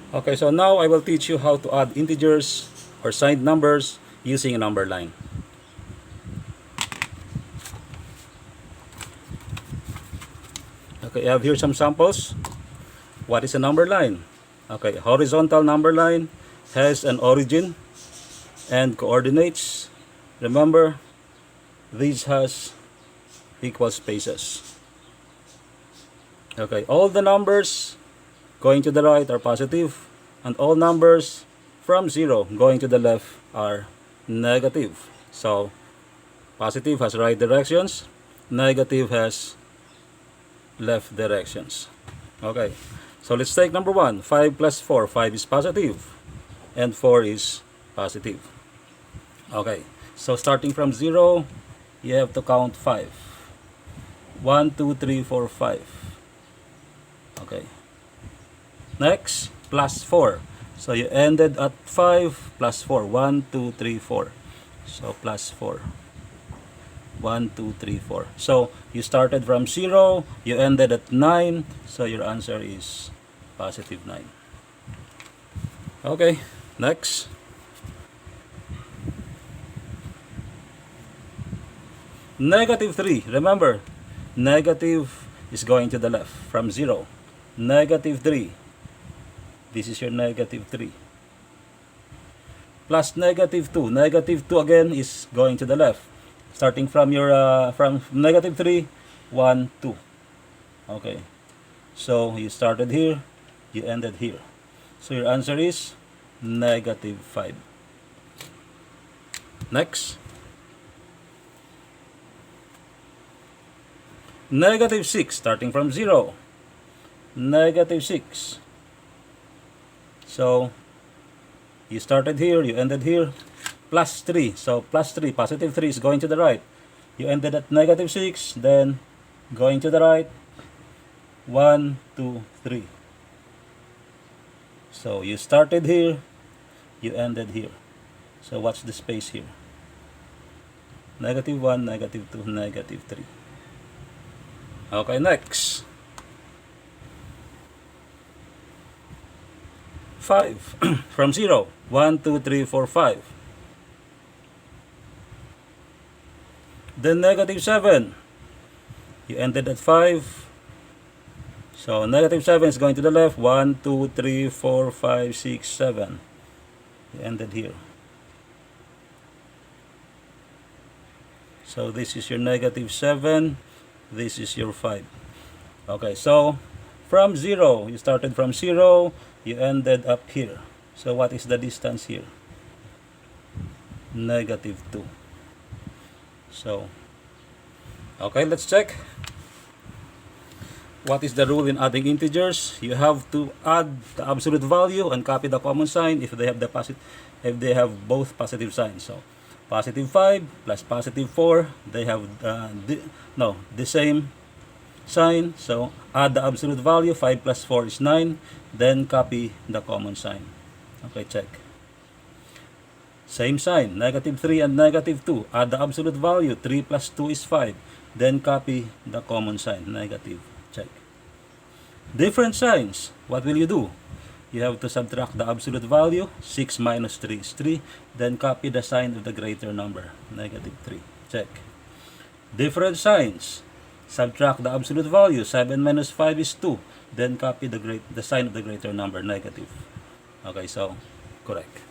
Okay, so now I will teach you how to add integers or signed numbers using a number line. Okay, I have here some samples. What is a number line? Okay, horizontal number line has an origin and coordinates. Remember, these has equal spaces. Okay, all the numbers going to the right are positive, and all numbers from 0 going to the left are negative. So, positive has right directions, negative has left directions. Okay, so let's take number 1. 5 plus 4. 5 is positive, and 4 is positive. Okay, so starting from 0, you have to count 5. 1, 2, 3, 4, 5. Okay. Next, plus 4. So you ended at 5 plus 4. 1, 2, 3, 4. So plus 4. 1, 2, 3, 4. So you started from 0, you ended at 9. So your answer is positive 9. Okay, next. Negative 3. Remember, negative is going to the left from 0. Negative 3. This is your negative 3. Plus negative 2. Negative 2 again is going to the left. Starting from your from negative 3, 1, 2. Okay. So you started here, you ended here. So your answer is negative 5. Next. Negative 6, starting from 0. Negative 6. So, you started here, you ended here. Plus 3. So, plus 3, positive 3 is going to the right. You ended at negative 6, then going to the right. 1, 2, 3. So, you started here, you ended here. So, what's the space here? Negative 1, negative 2, negative 3. Okay, next. 5 from 0. 1, 2, 3, 4, 5. Then negative 7. You ended at 5. So negative 7 is going to the left. 1, 2, 3, 4, 5, 6, 7. You ended here. So this is your negative 7. This is your 5. Okay, so from 0, you started from 0, you ended up here. So what is the distance here? Negative 2. So, okay, let's check. What is the rule in adding integers? You have to add the absolute value and copy the common sign if they have both positive signs. So, positive 5 plus positive 4, they have the same sign. So add the absolute value. 5 plus 4 is 9. Then copy the common sign. Okay, check. Same sign, negative 3 and negative 2. Add the absolute value. 3 plus 2 is 5. Then copy the common sign, negative. Check. Different signs. What will you do? You have to subtract the absolute value. 6 minus 3 is 3. Then copy the sign of the greater number. Negative 3. Check. Different signs. Subtract the absolute value. 7 minus 5 is 2. Then copy the sign of the greater number. Negative. Okay, so correct.